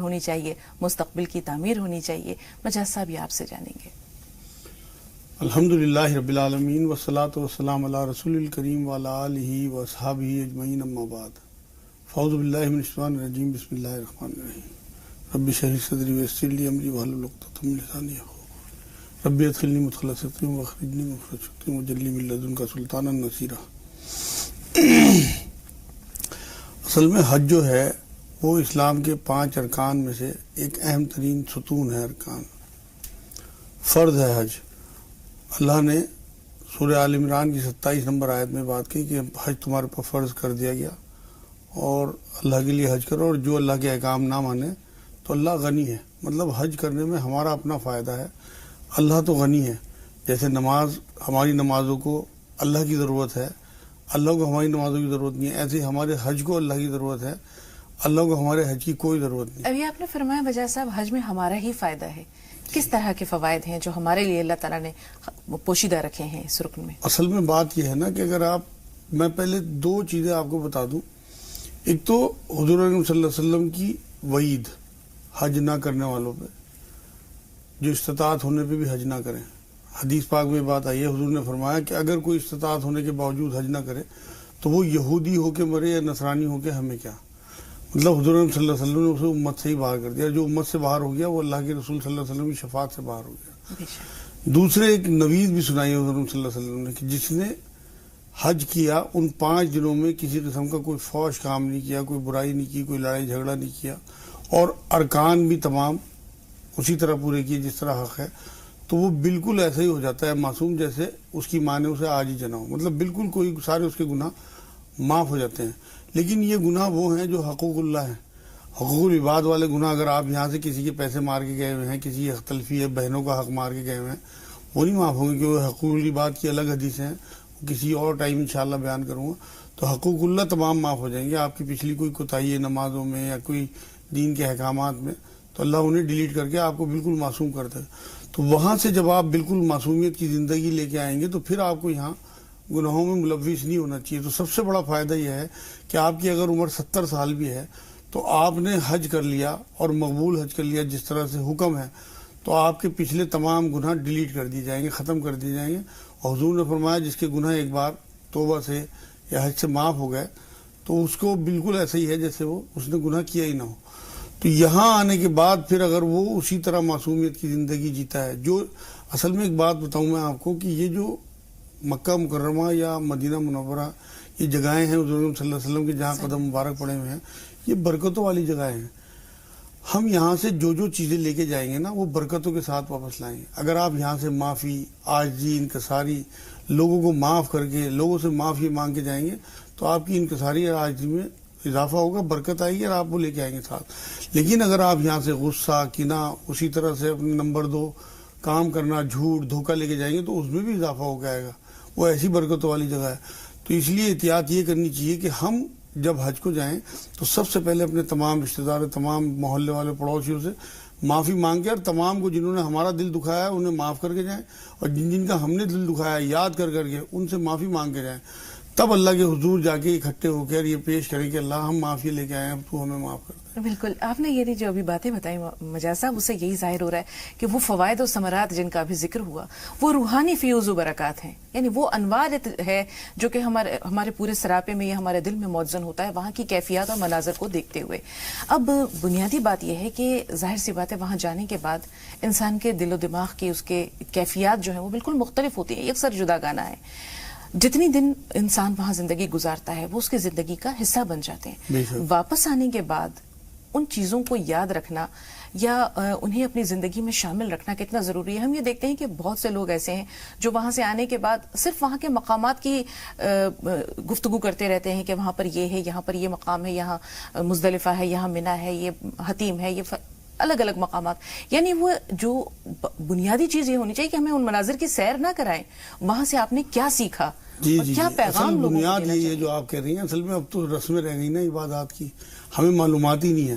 ہونی چاہیے، مستقبل کی تعمیر ہونی چاہیے. مجاز صاحب یہ آپ سے جانیں گے. الحمدللہ رب العالمین والصلاة والسلام علی رسول الکریم وعلی آلہ واصحابہ اجمعین اما بعد. فاعوذ باللہ من الشیطان الرجیم. بسم اللہ الرحمن الرحیم. رب اشرح لي صدری ویسر لی امری واحلل عقدۃ من لسانی یفقهوا قولی. رب ادخلنی مدخل صدق واخرجنی مخرج صدق واجعل لي من لدنک سلطانا نصیرا. اصل میں حج جو ہے وہ اسلام کے 5 ارکان میں سے ایک اہم ترین ستون ہے. ارکان فرض ہے حج. اللہ نے سورہ آل عمران کی 27 نمبر آیت میں بات کی کہ حج تمہارے پر فرض کر دیا گیا اور اللہ کے لیے حج کرو، اور جو اللہ کے احکام نہ مانے تو اللہ غنی ہے. مطلب حج کرنے میں ہمارا اپنا فائدہ ہے، اللہ تو غنی ہے. جیسے نماز، ہماری نمازوں کو اللہ کی ضرورت ہے، اللہ کو ہماری نمازوں کی ضرورت نہیں ہے، ایسے ہی ہمارے حج کو اللہ کی ضرورت ہے، اللہ کو ہمارے حج کی کوئی ضرورت نہیں. ابھی آپ نے فرمایا بجاز صاحب حج میں ہمارا ہی فائدہ ہے. کس طرح کے فوائد ہیں جو ہمارے لیے اللہ تعالیٰ نے پوشیدہ رکھے ہیں اس رکن میں؟ اصل میں بات یہ ہے نا کہ اگر میں پہلے 2 چیزیں آپ کو بتا دوں. ایک تو حضور اکرم صلی اللہ علیہ وسلم کی وعید حج نہ کرنے والوں پہ، جو استطاعت ہونے پہ بھی حج نہ کریں. حدیث پاک میں بات آئی ہے، حضور نے فرمایا کہ اگر کوئی استطاعت ہونے کے باوجود حج نہ کرے تو وہ یہودی ہو کے مرے یا نصرانی ہو کے ہمیں کیا. مطلب حضور صلی اللہ علیہ وسلم نے اسے امت سے ہی باہر کر دیا. جو امت سے باہر ہو گیا وہ اللہ کے رسول صلی اللہ علیہ وسلم کی شفاعت سے باہر ہو گیا. دوسرے ایک نوید بھی سنائی ہے حضور صلی اللہ علیہ وسلم نے کہ جس نے حج کیا ان 5 دنوں میں کسی قسم کا کوئی فوش کام نہیں کیا، کوئی برائی نہیں کی، کوئی لڑائی جھگڑا نہیں کیا، اور ارکان بھی تمام اسی طرح پورے کیے جس طرح حق ہے، تو وہ بالکل ایسا ہی ہو جاتا ہے معصوم جیسے اس کی ماں نے اسے آج ہی جنا ہو. مطلب بالکل کوئی سارے اس کے گناہ معاف ہو جاتے ہیں. لیکن یہ گناہ وہ ہیں جو حقوق اللہ ہیں، حقوق العباد والے گناہ. اگر آپ یہاں سے کسی کے پیسے مار کے گئے ہوئے ہیں، کسی کی حق تلفی ہے، بہنوں کا حق مار کے گئے ہوئے ہیں، وہ نہیں معاف ہوں گے. کہ وہ حقوق العباد کی الگ حدیث ہیں، کسی اور ٹائم انشاءاللہ بیان کروں گا. تو حقوق اللہ تمام معاف ہو جائیں گے. آپ کی پچھلی کوئی کوتاہی ہے نمازوں میں یا کوئی دین کے احکامات میں تو اللہ انہیں ڈیلیٹ کر کے آپ کو بالکل معصوم کر دے. تو وہاں سے جب آپ بالکل معصومیت کی زندگی لے کے آئیں گے تو پھر آپ کو یہاں گناہوں میں ملوث نہیں ہونا چاہیے. تو سب سے بڑا فائدہ یہ ہے کہ آپ کی اگر عمر 70 سال بھی ہے تو آپ نے حج کر لیا اور مقبول حج کر لیا جس طرح سے حکم ہے، تو آپ کے پچھلے تمام گناہ ڈیلیٹ کر دیے جائیں گے، ختم کر دیے جائیں گے. اور حضور نے فرمایا جس کے گناہ ایک بار توبہ سے یا حج سے معاف ہو گئے تو اس کو بالکل ایسا ہی ہے جیسے اس نے گناہ کیا ہی نہ ہو. تو یہاں آنے کے بعد پھر اگر وہ اسی طرح معصومیت کی زندگی جیتا ہے، جو اصل میں ایک بات بتاؤں میں آپ کو کہ یہ جو مکہ مکرمہ یا مدینہ منورہ یہ جگہیں ہیں حضور صلی اللہ علیہ وسلم کے جہاں قدم مبارک پڑے ہوئے ہیں، یہ برکتوں والی جگہیں ہیں. ہم یہاں سے جو چیزیں لے کے جائیں گے نا وہ برکتوں کے ساتھ واپس لائیں گے. اگر آپ یہاں سے معافی، عاجزی، انکساری، لوگوں کو معاف کر کے لوگوں سے معافی مانگ کے جائیں گے تو آپ کی انکساری اور عاجزی میں اضافہ ہوگا، برکت آئے گی اور آپ وہ لے کے آئیں گے ساتھ. لیکن اگر آپ یہاں سے غصہ، کینہ، اسی طرح سے اپنے نمبر 2 کام کرنا، جھوٹ، دھوکہ لے کے جائیں گے تو اس میں بھی اضافہ ہو جائے گا. وہ ایسی برکتوں والی جگہ ہے. تو اس لیے احتیاط یہ کرنی چاہیے کہ ہم جب حج کو جائیں تو سب سے پہلے اپنے تمام رشتہ دار، تمام محلے والے، پڑوسیوں سے معافی مانگ کے، اور تمام کو جنہوں نے ہمارا دل دکھایا ہے انہیں معاف کر کے جائیں، اور جن کا ہم نے دل دکھایا ہے یاد کر کے ان سے معافی مانگ کے جائیں. تب اللہ کے حضور جا کے اکٹھے ہو کر یہ پیش کریں کہ اللہ ہم معافی لے کے آئے ہیں، اب تو ہمیں معاف کر دے. بالکل. آپ نے یہ جو ابھی باتیں بتائی مجاز صاحب، اس سے یہی ظاہر ہو رہا ہے کہ وہ فوائد و ثمرات جن کا ابھی ذکر ہوا وہ روحانی فیوز و برکات ہیں. یعنی وہ انوار ہے جو کہ ہمارے پورے سراپے میں یا ہمارے دل میں موزن ہوتا ہے وہاں کی کیفیات اور مناظر کو دیکھتے ہوئے. اب بنیادی بات یہ ہے کہ ظاہر سی بات ہے وہاں جانے کے بعد انسان کے دل و دماغ کی اس کے کیفیات جو ہیں وہ بالکل مختلف ہوتی ہیں، یکسر جدا گانا ہے. جتنی دن انسان وہاں زندگی گزارتا ہے وہ اس کی زندگی کا حصہ بن جاتے ہیں. واپس آنے کے بعد ان چیزوں کو یاد رکھنا یا انہیں اپنی زندگی میں شامل رکھنا کتنا ضروری ہے. ہم یہ دیکھتے ہیں کہ بہت سے لوگ ایسے ہیں جو وہاں سے آنے کے بعد صرف وہاں کے مقامات کی گفتگو کرتے رہتے ہیں کہ وہاں پر یہ ہے، یہاں پر یہ مقام ہے، یہاں مزدلفہ ہے، یہاں منی ہے، یہ حتیم ہے، یہ الگ الگ مقامات. یعنی وہ جو بنیادی چیز یہ ہونی چاہیے کہ ہمیں ان مناظر کی سیر نہ کرائیں، وہاں سے آپ نے کیا سیکھا، کیا پیغام لوگوں کو دینا چاہیے. بنیاد یہ جو آپ کہہ رہی ہیں اصل میں اب تو رسمیں رہ گئی نا عبادات کی، ہمیں معلومات ہی نہیں ہے.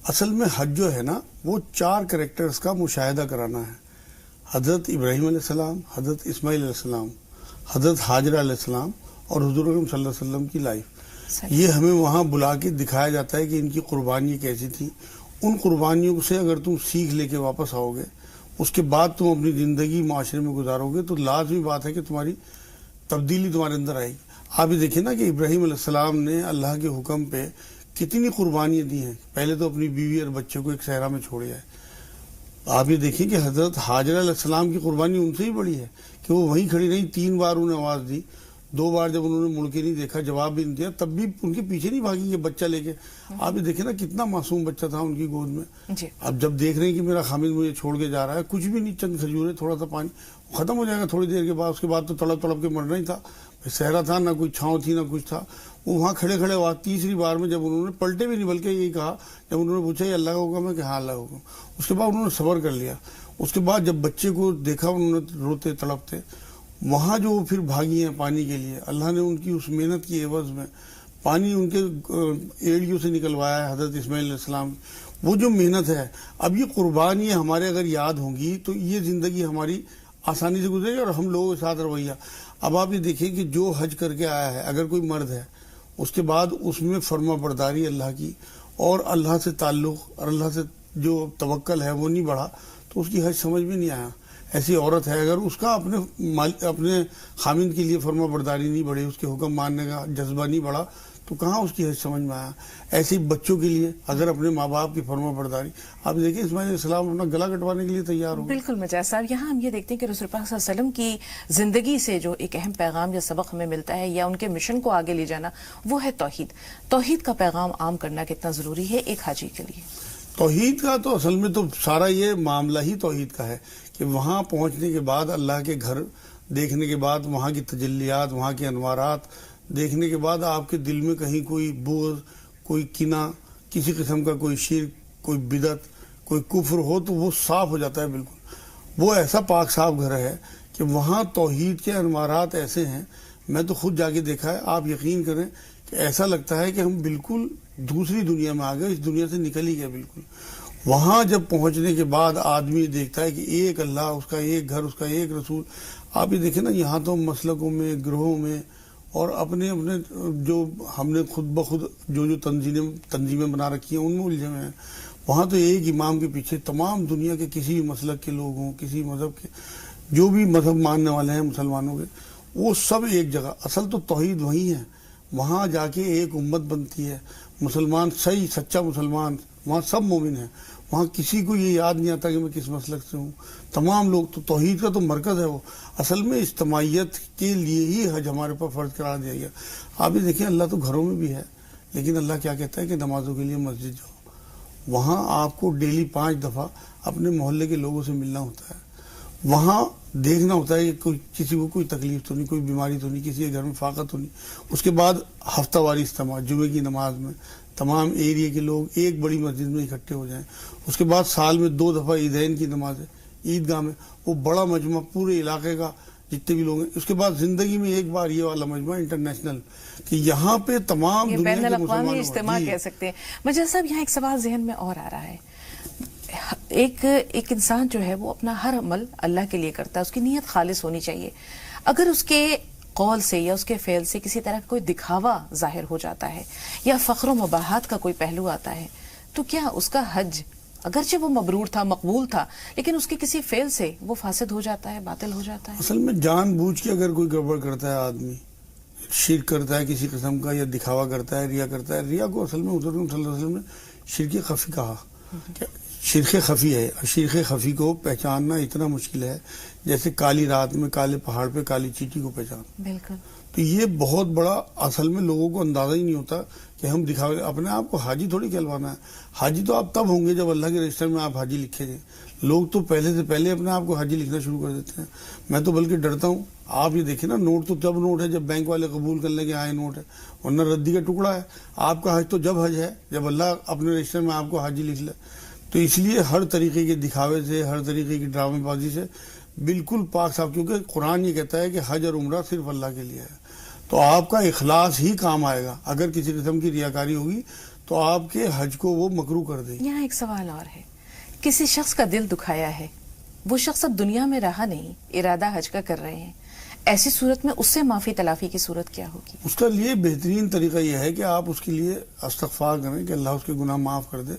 اصل میں حج جو ہے نا وہ 4 کریکٹرز کا مشاہدہ کرانا ہے. حضرت ابراہیم علیہ السلام، حضرت اسماعیل علیہ السلام، حضرت حاجرہ علیہ السلام اور حضور اکرم صلی اللہ علیہ وسلم کی لائف. یہ ہمیں وہاں بلا کے دکھایا جاتا ہے کہ ان کی قربانی کیسی تھی، ان قربانیوں سے اگر تم سیکھ لے کے واپس آؤ گے، اس کے بعد تم اپنی زندگی معاشرے میں گزارو گے، تو لازمی بات ہے کہ تمہاری تبدیلی تمہارے اندر آئے گی. آپ یہ دیکھیں نا کہ ابراہیم علیہ السلام نے اللہ کے حکم پہ کتنی قربانیاں دی ہیں. پہلے تو اپنی بیوی اور بچے کو ایک صحرا میں چھوڑیا ہے. آپ یہ دیکھیں کہ حضرت حاجرہ علیہ السلام کی قربانی ان سے ہی بڑی ہے کہ وہ وہیں کھڑی رہی. 3 بار انہیں آواز دی، 2 بار جب انہوں نے مڑ کے نہیں دیکھا، جواب بھی نہیں دیا، تب بھی ان کے پیچھے نہیں بھاگی کہ بچہ لے کے. آپ یہ دیکھیں نا کتنا معصوم بچہ تھا ان کی گود میں. اب جب دیکھ رہے ہیں کہ میرا خامد مجھے چھوڑ کے جا رہا ہے، کچھ بھی نہیں، چند کھجورے، تھوڑا سا پانی، ختم ہو جائے گا تھوڑی دیر کے بعد. اس کے بعد تو تڑپ تڑپ کے مرنا ہی تھا. صحرا تھا، نہ کوئی چھاؤں تھی، نہ کچھ تھا. وہ وہاں کھڑے کھڑے ہوا. 3ری بار میں جب انہوں نے پلٹے بھی نہیں بلکہ یہی کہا، جب انہوں نے پوچھا یہ اللہ کا حکم ہے کہ ہاں اللہ کا حکم، اس کے بعد انہوں نے صبر کر لیا. اس کے بعد جب بچے کو دیکھا انہوں نے روتے تڑپتے، وہاں جو پھر بھاگی ہیں پانی کے لیے، اللہ نے ان کی اس محنت کی عوض میں پانی ان کے ایڑیوں سے نکلوایا ہے. حضرت اسماعیل علیہ السلام وہ جو محنت ہے، اب یہ قربانی ہمارے اگر یاد ہوں گی تو یہ زندگی ہماری آسانی سے گزرے گی اور ہم لوگوں کے ساتھ رویہ. اب آپ یہ دیکھیں کہ جو حج کر کے آیا ہے، اگر کوئی مرد ہے، اس کے بعد اس میں فرما برداری اللہ کی اور اللہ سے تعلق اور اللہ سے جو توکل ہے وہ نہیں بڑھا، تو اس کی حج سمجھ میں نہیں آیا. ایسی عورت ہے اگر اس کا اپنے خامند کے لیے فرما برداری نہیں بڑھی، اس کے حکم ماننے کا جذبہ نہیں بڑھا، تو کہاں اس کی حج سمجھ میں آیا. ایسے ہی بچوں کے لیے اگر اپنے ماں باپ کی فرما برداری، آپ دیکھیں اسماعیل علیہ السلام اپنا گلا کٹوانے کے لیے تیار ہو. بالکل مجاز صاحب، یہاں ہم یہ دیکھتے ہیں کہ رسول پاک صلی اللہ علیہ وسلم کی زندگی سے جو ایک اہم پیغام یا سبق ہمیں ملتا ہے یا ان کے مشن کو آگے لے جانا، وہ ہے توحید. توحید کا پیغام عام کرنا کتنا ضروری ہے ایک حاجی کے لیے؟ توحید کا تو اصل میں تو سارا یہ معاملہ ہی توحید کا ہے کہ وہاں پہنچنے کے بعد اللہ کے گھر دیکھنے کے بعد وہاں کی تجلیات، وہاں کے انوارات دیکھنے کے بعد آپ کے دل میں کہیں کوئی بغض، کوئی کینہ، کسی قسم کا کوئی شرک، کوئی بدعت، کوئی کفر ہو تو وہ صاف ہو جاتا ہے بالکل. وہ ایسا پاک صاف گھر ہے کہ وہاں توحید کے انوارات ایسے ہیں. میں تو خود جا کے دیکھا ہے، آپ یقین کریں کہ ایسا لگتا ہے کہ ہم بالکل دوسری دنیا میں آ گئے، اس دنیا سے نکل ہی گئے بالکل. وہاں جب پہنچنے کے بعد آدمی دیکھتا ہے کہ ایک اللہ، اس کا ایک گھر، اس کا ایک رسول. آپ یہ دیکھیں نا، یہاں تو مسلکوں میں، گروہوں میں اور اپنے جو ہم نے خود بخود جو تنظیمیں بنا رکھی ہیں ان میں الجھے ہوئے ہیں. وہاں تو ایک امام کے پیچھے تمام دنیا کے کسی بھی مسلک کے لوگ ہوں، کسی مذہب کے، جو بھی مذہب ماننے والے ہیں مسلمانوں کے، وہ سب ایک جگہ. اصل تو توحید وہی ہے. وہاں جا کے ایک امت بنتی ہے. مسلمان، صحیح سچا مسلمان، وہاں سب مومن ہیں. وہاں کسی کو یہ یاد نہیں آتا کہ میں کس مسلک سے ہوں. تمام لوگ تو توحید کا تو مرکز ہے وہ. اصل میں اجتماعیت کے لیے ہی حج ہمارے پر فرض قرار دیا گیا. آپ یہ دیکھیں اللہ تو گھروں میں بھی ہے، لیکن اللہ کیا کہتا ہے کہ نمازوں کے لیے مسجد جاؤ. وہاں آپ کو ڈیلی 5 دفعہ اپنے محلے کے لوگوں سے ملنا ہوتا ہے. وہاں دیکھنا ہوتا ہے کہ کسی کو کوئی تکلیف تو نہیں، کوئی بیماری تو نہیں، کسی کے گھر میں فاقہ تو نہیں. اس کے بعد ہفتہ واری اجتماع، جمعے کی نماز میں تمام ایریے کے لوگ ایک بڑی مسجد میں اکٹھے ہو جائیں. اس کے بعد سال میں 2 دفعہ عیدین کی نماز ہے عیدگاہ میں، وہ بڑا مجمع پورے علاقے کا جتنے بھی لوگ ہیں. اس کے بعد زندگی میں ایک بار یہ والا مجمع انٹرنیشنل، کہ یہاں پہ تمام دنیا بین کے الاقوامی مسلمان اجتماع کہہ سکتے ہیں. مجاز صاحب، یہاں ایک سوال ذہن میں اور آ رہا ہے. ایک انسان جو ہے وہ اپنا ہر عمل اللہ کے لیے کرتا ہے، اس کی نیت خالص ہونی چاہیے. اگر اس کے قول سے یا اس کے فعل سے کسی طرح کا کوئی دکھاوا ظاہر ہو جاتا ہے یا فخر و مباحات کا کوئی پہلو آتا ہے، تو کیا اس کا حج اگرچہ وہ مبرور تھا، مقبول تھا، لیکن اس کے کسی فعل سے وہ فاسد ہو جاتا ہے، باطل ہو جاتا ہے؟ اصل میں جان بوجھ کے اگر کوئی گڑبڑ کرتا ہے، آدمی شرک کرتا ہے کسی قسم کا یا دکھاوا کرتا ہے، ریا کرتا ہے. ریا کو اصل میں حضور صلی اللہ علیہ وسلم نے شرک خفی کہا. شرک خفی ہے، اور شرک خفی کو پہچاننا اتنا مشکل ہے جیسے کالی رات میں کالے پہاڑ پہ کالی چیٹی کو پہچان. بالکل. تو یہ بہت بڑا، اصل میں لوگوں کو اندازہ ہی نہیں ہوتا کہ ہم دکھاوے. اپنے آپ کو حاجی تھوڑی کہلوانا ہے. حاجی تو آپ تب ہوں گے جب اللہ کے رجسٹر میں آپ حاجی لکھے جائیں. لوگ تو پہلے سے پہلے اپنے آپ کو حاجی لکھنا شروع کر دیتے ہیں. میں تو بلکہ ڈرتا ہوں. آپ یہ دیکھیں نا، نوٹ تو جب نوٹ ہے جب بینک والے قبول کر لیں کہ ہاں نوٹ ہے، ورنہ ردی کا ٹکڑا ہے. آپ کا حج تو جب حج ہے جب اللہ اپنے رجسٹر میں آپ کو حاجی لکھ لے. تو اس لیے ہر طریقے کے دکھاوے سے، ہر طریقے کی ڈرامے بازی سے بالکل پاک صاحب، کیونکہ قرآن یہ کہتا ہے کہ حج اور عمرہ صرف اللہ کے لیے ہے. تو آپ کا اخلاص ہی کام آئے گا. اگر کسی قسم کی ریاکاری ہوگی تو آپ کے حج کو وہ مکروہ کر دے گی. یہاں ایک سوال اور ہے. کسی شخص کا دل دکھایا ہے، وہ شخص اب دنیا میں رہا نہیں، ارادہ حج کا کر رہے ہیں، ایسی صورت میں اس سے معافی تلافی کی صورت کیا ہوگی؟ اس کا لیے بہترین طریقہ یہ ہے کہ آپ اس کے لیے استغفار کریں کہ اللہ اس کے گناہ معاف کر دے،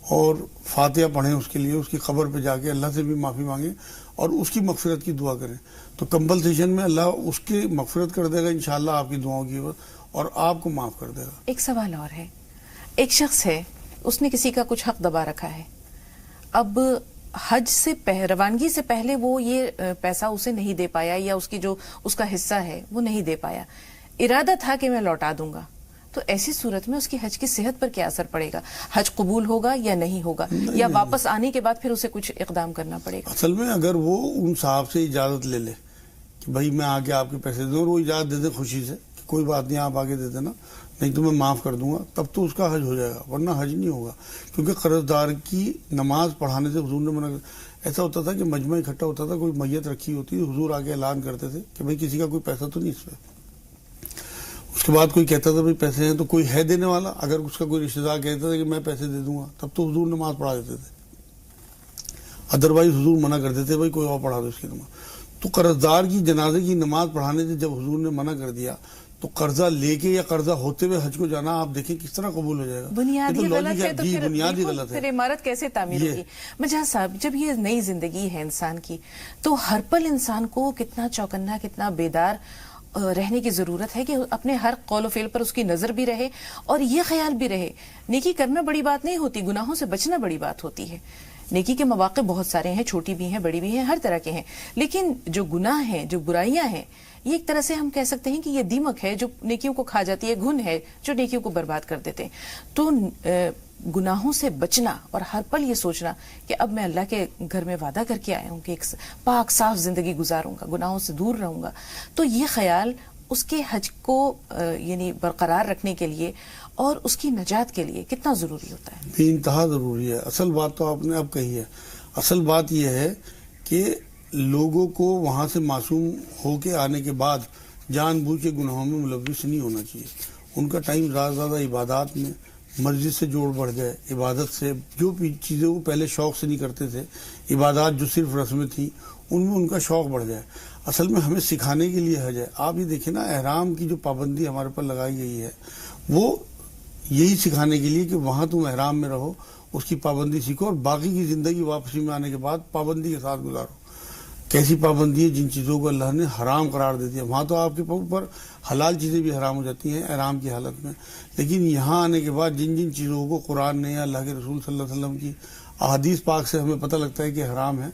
اور فاتحہ پڑھیں اس کے لیے، اس کی قبر پہ جا کے اللہ سے بھی معافی مانگیں اور اس کی مغفرت کی دعا کریں، تو کمپلسیشن میں اللہ اس کی مغفرت کر دے گا انشاءاللہ آپ کی دعاؤں کی، اور آپ کو معاف کر دے گا۔ ایک سوال اور ہے، ایک شخص ہے، اس نے کسی کا کچھ حق دبا رکھا ہے، اب حج سے روانگی سے پہلے وہ یہ پیسہ اسے نہیں دے پایا، یا اس کی جو اس کا حصہ ہے وہ نہیں دے پایا، ارادہ تھا کہ میں لوٹا دوں گا، تو ایسی صورت میں اس کی حج کی صحت پر کیا اثر پڑے گا؟ حج قبول ہوگا یا نہیں ہوگا، یا واپس آنے کے بعد پھر اسے کچھ اقدام کرنا پڑے گا؟ اصل میں اگر وہ ان صاحب سے اجازت لے لے کہ بھائی میں آگے آپ کے پیسے دوں، اور وہ اجازت دے دے خوشی سے کہ کوئی بات نہیں آپ آگے دے دینا، نہیں تو میں معاف کر دوں گا، تب تو اس کا حج ہو جائے گا، ورنہ حج نہیں ہوگا، کیونکہ قرض دار کی نماز پڑھانے سے حضور نے منع کر۔ ایسا ہوتا تھا کہ مجمع اکٹھا ہوتا تھا، کوئی میت رکھی ہوتی، حضور آگے اعلان کرتے تھے کہ بھائی کسی کا کوئی پیسہ تو نہیں اس پہ، اس کے بعد کوئی کہتا تھا بھائی پیسے ہیں تو کوئی ہے دینے والا، اگر اس کا کوئی رشتہ دار کہتا تھا کہ میں پیسے دے دوں گا، تب تو حضور نماز پڑھا دیتے تھے، ادروائز حضور منع کرتے تھے بھائی کوئی اور پڑھا دو اس کی نماز۔ تو قرض دار کی جنازے کی نماز پڑھانے سے جب حضور نے منع کر دیا، تو قرضہ لے کے یا قرضہ ہوتے ہوئے حج کو جانا آپ دیکھیں کس طرح قبول ہو جائے گا؟ بنیادی غلط ہے، تو جی پھر بنیادی غلط ہے، پھر عمارت کیسے تعمیر ہوگی؟ مجاز صاحب، جب یہ نئی زندگی ہے انسان کی، تو ہر پل انسان کو کتنا چوکنا، کتنا بیدار رہنے کی ضرورت ہے کہ اپنے ہر قول و فعل پر اس کی نظر بھی رہے، اور یہ خیال بھی رہے نیکی کرنا بڑی بات نہیں ہوتی، گناہوں سے بچنا بڑی بات ہوتی ہے۔ نیکی کے مواقع بہت سارے ہیں، چھوٹی بھی ہیں، بڑی بھی ہیں، ہر طرح کے ہیں، لیکن جو گناہ ہیں، جو برائیاں ہیں، یہ ایک طرح سے ہم کہہ سکتے ہیں کہ یہ دیمک ہے جو نیکیوں کو کھا جاتی ہے، گھن ہے جو نیکیوں کو برباد کر دیتے ہیں۔ تو گناہوں سے بچنا اور ہر پل یہ سوچنا کہ اب میں اللہ کے گھر میں وعدہ کر کے آیا ہوں کہ ایک پاک صاف زندگی گزاروں گا، گناہوں سے دور رہوں گا، تو یہ خیال اس کے حج کو یعنی برقرار رکھنے کے لیے اور اس کی نجات کے لیے کتنا ضروری ہوتا ہے؟ بے انتہا ضروری ہے۔ اصل بات تو آپ نے اب کہی ہے، اصل بات یہ ہے کہ لوگوں کو وہاں سے معصوم ہو کے آنے کے بعد جان بوجھ کے گناہوں میں ملوث نہیں ہونا چاہیے، ان کا ٹائم زیادہ زیادہ عبادات میں، مسجد سے جوڑ بڑھ جائے، عبادت سے، جو چیزیں وہ پہلے شوق سے نہیں کرتے تھے، عبادات جو صرف رسمیں تھیں ان میں ان کا شوق بڑھ جائے۔ اصل میں ہمیں سکھانے کے لیے حج ہے۔ آپ یہ دیکھیں نا، احرام کی جو پابندی ہمارے پر لگائی گئی ہے وہ یہی سکھانے کے لیے کہ وہاں تم احرام میں رہو، اس کی پابندی سیکھو، اور باقی کی زندگی واپسی میں آنے کے بعد پابندی کے ساتھ گزارو۔ کیسی پابندی ہے؟ جن چیزوں کو اللہ نے حرام قرار دے دیا، وہاں تو آپ کے اوپر حلال چیزیں بھی حرام ہو جاتی ہیں احرام کی حالت میں، لیکن یہاں آنے کے بعد جن جن چیزوں کو قرآن نے یا اللہ کے رسول صلی اللہ علیہ وسلم کی احادیث پاک سے ہمیں پتہ لگتا ہے کہ حرام ہے،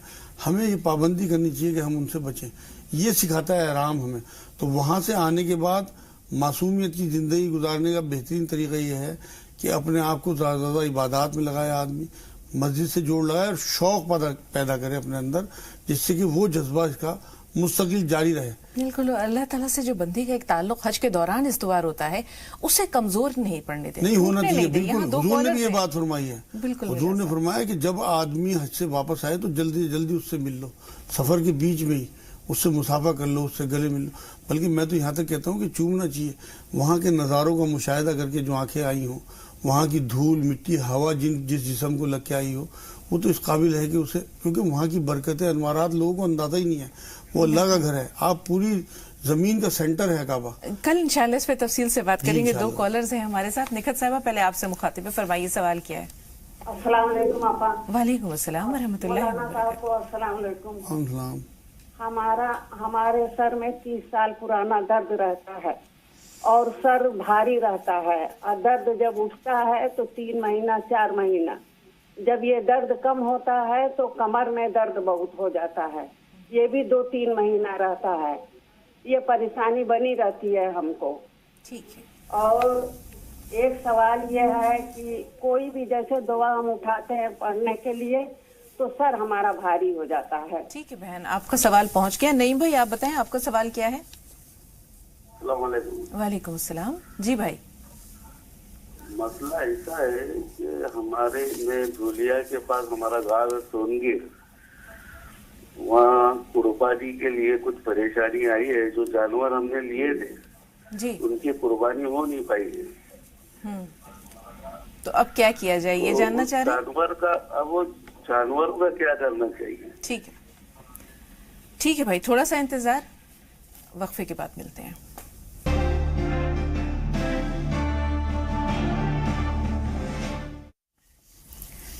ہمیں یہ پابندی کرنی چاہیے کہ ہم ان سے بچیں، یہ سکھاتا ہے احرام ہمیں۔ تو وہاں سے آنے کے بعد معصومیت کی زندگی گزارنے کا بہترین طریقہ یہ ہے کہ اپنے آپ کو زیادہ زیادہ عبادات میں لگائے، آدمی مسجد سے جوڑ لگائے، اور شوق پیدا کرے اپنے اندر، جس سے کہ وہ جذبہ اس کا مستقل جاری رہے۔ بالکل، اللہ تعالیٰ سے جو بندی کا ایک تعلق حج کے دوران استوار ہوتا ہے، اسے کمزور نہیں پڑنے دیتے، نہیں ہونا چاہیے، بالکل۔ حضور نے بھی یہ بات فرمائی ہے، حضور نے فرمایا کہ جب آدمی حج سے واپس آئے تو جلدی جلدی اس سے مل لو، سفر کے بیچ میں ہی اس سے مصافحہ کر لو، اس سے گلے مل لو، بلکہ میں تو یہاں تک کہتا ہوں کہ چومنا چاہیے، وہاں کے نظاروں کا مشاہدہ کر کے جو آنکھیں آئی ہوں، وہاں کی دھول مٹی ہوا جس جسم کو لگ کے آئی ہو، وہ تو اس قابل ہے کہ اسے، کیونکہ وہاں کی برکتیں انوارات لوگوں کو اندازہ ہی نہیں ہے، وہ اللہ کا گھر ہے، آپ پوری زمین کا سینٹر ہے کعبہ۔ کل انشاءاللہ اس پہ تفصیل سے بات کریں گے۔ دو کالرز ہیں ہمارے ساتھ۔ نکھت صاحبہ پہلے آپ سے مخاطب ہے، فرمائیے سوال کیا ہے؟ السلام علیکم آپا۔ وعلیکم السلام ورحمۃ اللہ وبرکاتہ۔ السلام علیکم۔ السلام۔ ہمارے سر میں 30 سال پرانا درد رہتا ہے اور سر بھاری رہتا ہے، اور درد جب اٹھتا ہے تو 3 مہینہ 4 مہینہ، جب یہ درد کم ہوتا ہے تو کمر میں درد بہت ہو جاتا ہے، یہ بھی 2-3 مہینہ رہتا ہے، یہ پریشانی بنی رہتی ہے ہم کو۔ ٹھیک ہے۔ اور ایک سوال یہ ہے کہ کوئی بھی جیسے دعا ہم اٹھاتے ہیں پڑھنے کے لیے تو سر ہمارا بھاری ہو جاتا ہے۔ ٹھیک ہے بہن، آپ کا سوال پہنچ گیا۔ نعیم بھائی آپ بتائیں آپ کا سوال کیا ہے؟ السلام علیکم۔ وعلیکم السلام۔ جی بھائی۔ مسئلہ ایسا ہے کہ ہمارے میں دھولیا کے پاس ہمارا گاؤں ہے سونگیر، وہاں قربانی کے لیے کچھ پریشانی آئی ہے، جو جانور ہم نے لیے تھے جی۔ ان کی قربانی ہو نہیں پائی ہے۔ تو اب کیا کیا جائے یہ جاننا چاہ رہے ہیں؟ جانور کا کیا کرنا چاہیے؟ ٹھیک ہے، ٹھیک ہے بھائی، تھوڑا سا انتظار، وقفے کے بعد ملتے ہیں۔